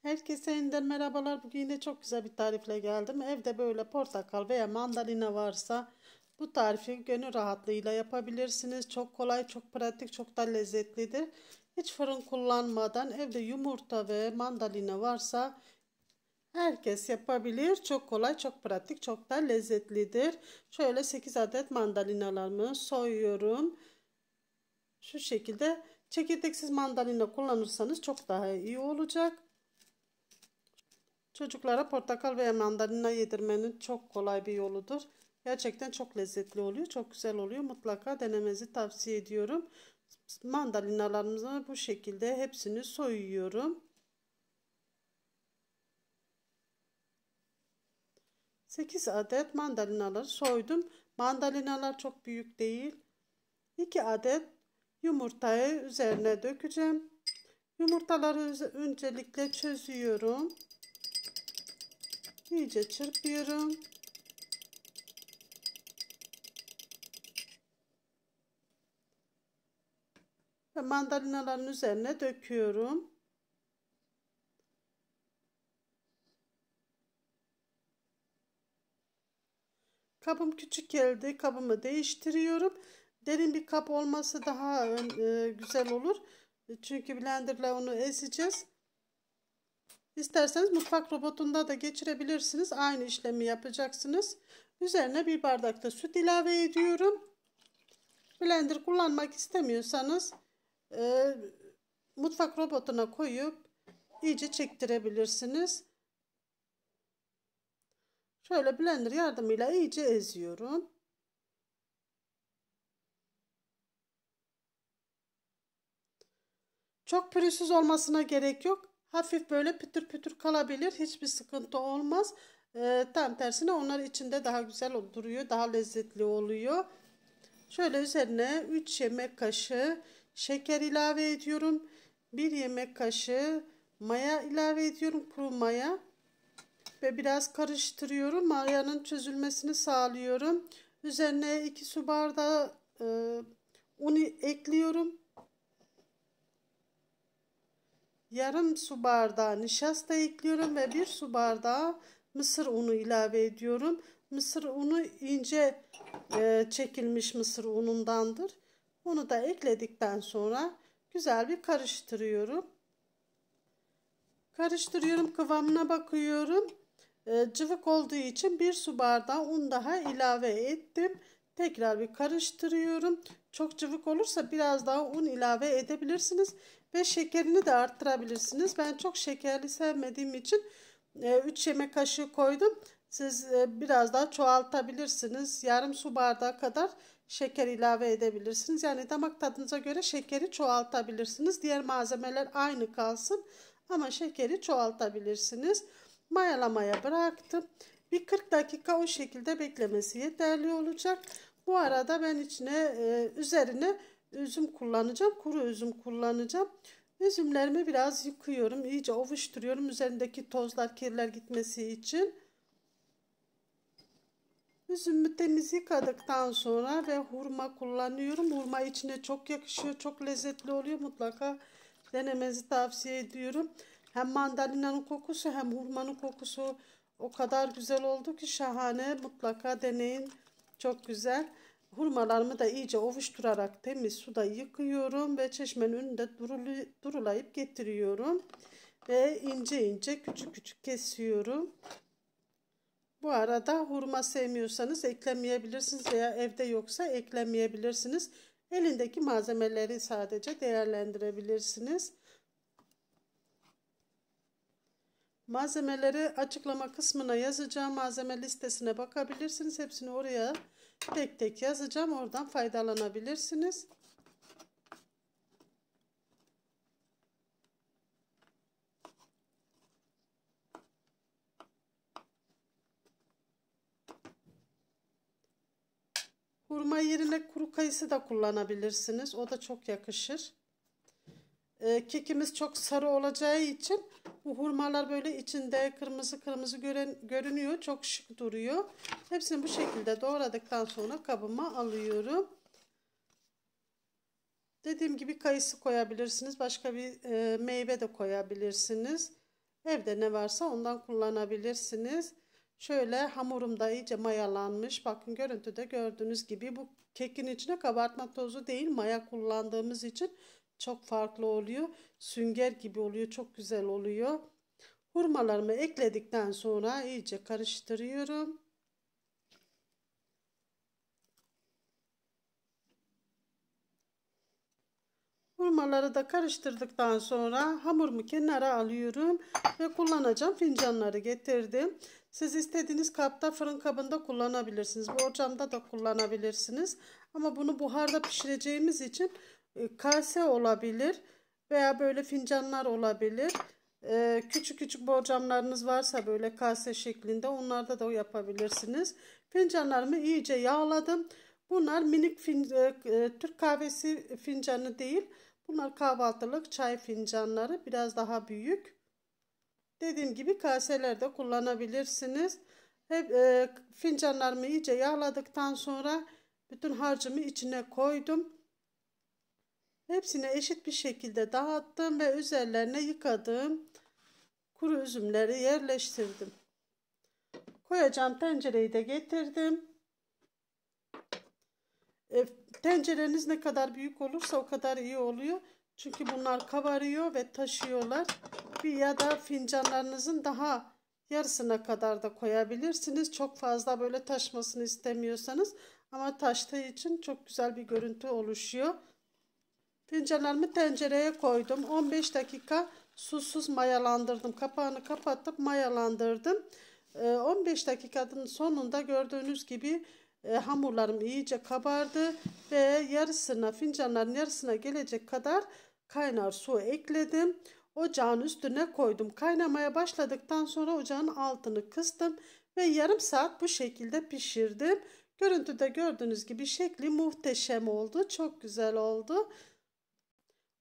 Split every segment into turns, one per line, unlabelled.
Herkese yeniden merhabalar. Bugün yine çok güzel bir tarifle geldim. Evde böyle portakal veya mandalina varsa bu tarifi gönül rahatlığıyla yapabilirsiniz. Çok kolay, çok pratik, çok da lezzetlidir. Hiç fırın kullanmadan evde yumurta ve mandalina varsa herkes yapabilir. Çok kolay, çok pratik, çok da lezzetlidir. Şöyle 8 adet mandalinalarımı soyuyorum. Şu şekilde çekirdeksiz mandalina kullanırsanız çok daha iyi olacak. Çocuklara portakal veya mandalina yedirmenin çok kolay bir yoludur. Gerçekten çok lezzetli oluyor. Çok güzel oluyor. Mutlaka denemenizi tavsiye ediyorum. Mandalinalarımızı bu şekilde hepsini soyuyorum. 8 adet mandalinaları soydum. Mandalinalar çok büyük değil. 2 adet yumurtayı üzerine dökeceğim. Yumurtaları öncelikle çözüyorum. İyice çırpıyorum. Ve mandalinaların üzerine döküyorum. Kabım küçük geldi. Kabımı değiştiriyorum. Derin bir kap olması daha güzel olur. Çünkü blenderla onu ezeceğiz. İsterseniz mutfak robotunda da geçirebilirsiniz. Aynı işlemi yapacaksınız. Üzerine bir bardak da süt ilave ediyorum. Blender kullanmak istemiyorsanız mutfak robotuna koyup iyice çektirebilirsiniz. Şöyle blender yardımıyla iyice eziyorum. Çok pürüzsüz olmasına gerek yok. Hafif böyle pütür pütür kalabilir. Hiçbir sıkıntı olmaz. Tam tersine onlar içinde daha güzel duruyor. Daha lezzetli oluyor. Şöyle üzerine 3 yemek kaşığı şeker ilave ediyorum. 1 yemek kaşığı maya ilave ediyorum. Kuru maya. Ve biraz karıştırıyorum. Mayanın çözülmesini sağlıyorum. Üzerine 2 su bardağı un ekliyorum. Yarım su bardağı nişasta ekliyorum ve 1 su bardağı mısır unu ilave ediyorum. Mısır unu ince çekilmiş mısır unundandır. Onu da ekledikten sonra güzel bir karıştırıyorum. Karıştırıyorum, kıvamına bakıyorum. Cıvık olduğu için 1 su bardağı un daha ilave ettim. Tekrar bir karıştırıyorum. Çok cıvık olursa biraz daha un ilave edebilirsiniz. Ve şekerini de arttırabilirsiniz. Ben çok şekerli sevmediğim için 3 yemek kaşığı koydum. Siz biraz daha çoğaltabilirsiniz. Yarım su bardağı kadar şeker ilave edebilirsiniz. Yani damak tadınıza göre şekeri çoğaltabilirsiniz. Diğer malzemeler aynı kalsın ama şekeri çoğaltabilirsiniz. Mayalamaya bıraktım. Bir 40 dakika o şekilde beklemesi yeterli olacak. Bu arada ben içine üzerine üzüm kullanacağım. Kuru üzüm kullanacağım. Üzümlerimi biraz yıkıyorum. İyice ovuşturuyorum. Üzerindeki tozlar, kirler gitmesi için. Üzümü temiz yıkadıktan sonra ve hurma kullanıyorum. Hurma içine çok yakışıyor. Çok lezzetli oluyor. Mutlaka denemenizi tavsiye ediyorum. Hem mandalinanın kokusu hem hurmanın kokusu o kadar güzel oldu ki şahane. Mutlaka deneyin. Çok güzel. Hurmalarımı da iyice ovuşturarak temiz suda yıkıyorum ve çeşmenin önünde durulayıp getiriyorum. Ve ince ince küçük küçük kesiyorum. Bu arada hurma sevmiyorsanız eklemeyebilirsiniz veya evde yoksa eklemeyebilirsiniz. Elindeki malzemeleri sadece değerlendirebilirsiniz. Malzemeleri açıklama kısmına yazacağım. Malzeme listesine bakabilirsiniz. Hepsini oraya tek tek yazacağım. Oradan faydalanabilirsiniz. Hurma yerine kuru kayısı da kullanabilirsiniz. O da çok yakışır. Kekimiz çok sarı olacağı için bu hurmalar böyle içinde kırmızı kırmızı görünüyor. Çok şık duruyor. Hepsini bu şekilde doğradıktan sonra kabıma alıyorum. Dediğim gibi kayısı koyabilirsiniz. Başka bir meyve de koyabilirsiniz. Evde ne varsa ondan kullanabilirsiniz. Şöyle hamurum da iyice mayalanmış. Bakın görüntüde gördüğünüz gibi bu kekin içine kabartma tozu değil maya kullandığımız için çok farklı oluyor. Sünger gibi oluyor. Çok güzel oluyor. Hurmalarımı ekledikten sonra iyice karıştırıyorum. Hurmaları da karıştırdıktan sonra hamurumu kenara alıyorum ve kullanacağım fincanları getirdim. Siz istediğiniz kapta, fırın kabında kullanabilirsiniz. Borcamda da kullanabilirsiniz. Ama bunu buharda pişireceğimiz için kase olabilir veya böyle fincanlar olabilir. Küçük küçük borcamlarınız varsa böyle kase şeklinde onlarda da yapabilirsiniz. Fincanlarımı iyice yağladım. Bunlar minik Türk kahvesi fincanı değil. Bunlar kahvaltılık çay fincanları, biraz daha büyük. Dediğim gibi kaselerde kullanabilirsiniz. Hep fincanlarımı iyice yağladıktan sonra bütün harcımı içine koydum. Hepsini eşit bir şekilde dağıttım ve üzerlerine yıkadığım kuru üzümleri yerleştirdim. Koyacağım tencereyi de getirdim. Tencereniz ne kadar büyük olursa o kadar iyi oluyor. Çünkü bunlar kabarıyor ve taşıyorlar. Bir ya da fincanlarınızın daha yarısına kadar da koyabilirsiniz. Çok fazla böyle taşmasını istemiyorsanız. Ama taştığı için çok güzel bir görüntü oluşuyor. Fincanlarımı tencereye koydum. 15 dakika susuz mayalandırdım. Kapağını kapatıp mayalandırdım. 15 dakikanın sonunda gördüğünüz gibi hamurlarım iyice kabardı ve yarısına, fincanların yarısına gelecek kadar kaynar su ekledim. Ocağın üstüne koydum. Kaynamaya başladıktan sonra ocağın altını kıstım ve yarım saat bu şekilde pişirdim. Görüntüde gördüğünüz gibi şekli muhteşem oldu. Çok güzel oldu.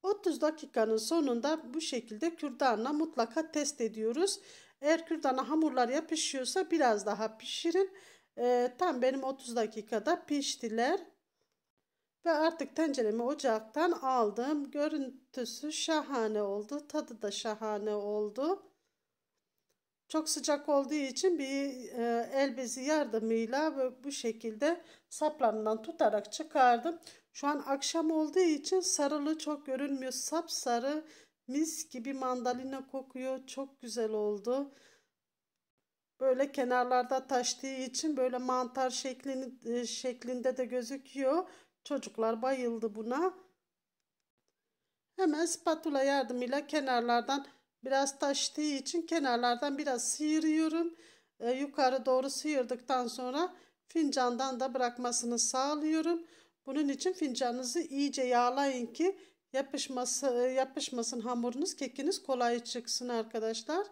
30 dakikanın sonunda bu şekilde kürdanla mutlaka test ediyoruz. Eğer kürdana hamurlar yapışıyorsa biraz daha pişirin. Tam benim 30 dakikada piştiler. Ve artık tenceremi ocaktan aldım. Görüntüsü şahane oldu. Tadı da şahane oldu. Çok sıcak olduğu için bir el bezi yardımıyla bu şekilde saplarından tutarak çıkardım. Şu an akşam olduğu için sarılı çok görünmüyor. Sapsarı, mis gibi mandalina kokuyor. Çok güzel oldu. Böyle kenarlarda taştığı için böyle mantar şeklinde de gözüküyor. Çocuklar bayıldı buna. Hemen spatula yardımıyla kenarlardan biraz taştığı için kenarlardan biraz sıyırıyorum. Yukarı doğru sıyırdıktan sonra fincandan da bırakmasını sağlıyorum. Bunun için fincanınızı iyice yağlayın ki yapışmasın hamurunuz, kekiniz kolay çıksın arkadaşlar.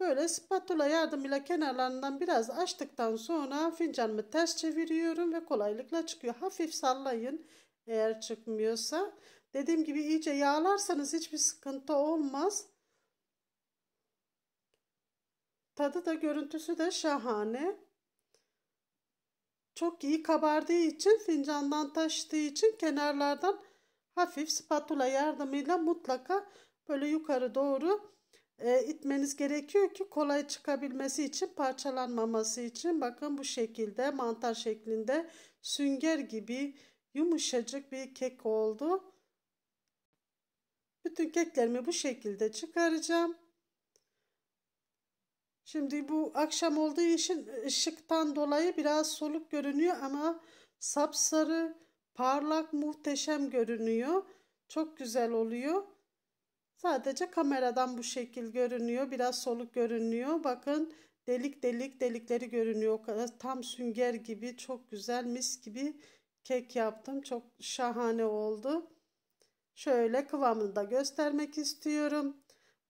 Böyle spatula yardımıyla kenarlarından biraz açtıktan sonra fincanımı ters çeviriyorum ve kolaylıkla çıkıyor. Hafif sallayın eğer çıkmıyorsa. Dediğim gibi iyice yağlarsanız hiçbir sıkıntı olmaz. Tadı da görüntüsü de şahane. Çok iyi kabardığı için, fincandan taştığı için kenarlardan hafif spatula yardımıyla mutlaka böyle yukarı doğru itmeniz gerekiyor ki kolay çıkabilmesi için, parçalanmaması için. Bakın bu şekilde mantar şeklinde sünger gibi yumuşacık bir kek oldu. Bütün keklerimi bu şekilde çıkaracağım. Şimdi bu akşam olduğu için ışıktan dolayı biraz soluk görünüyor ama sapsarı, parlak, muhteşem görünüyor. Çok güzel oluyor. Sadece kameradan bu şekil görünüyor. Biraz soluk görünüyor. Bakın delikleri görünüyor. O kadar tam sünger gibi, çok güzel, mis gibi kek yaptım. Çok şahane oldu. Şöyle kıvamını da göstermek istiyorum.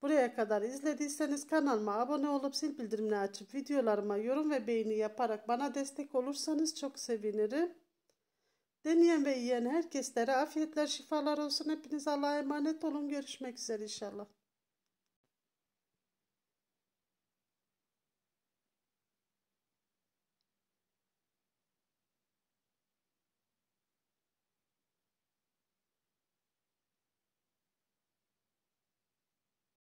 Buraya kadar izlediyseniz kanalıma abone olup zil bildirimini açıp videolarıma yorum ve beğeni yaparak bana destek olursanız çok sevinirim. Deneyen ve yiyen herkeslere afiyetler, şifalar olsun. Hepiniz Allah'a emanet olun. Görüşmek üzere inşallah.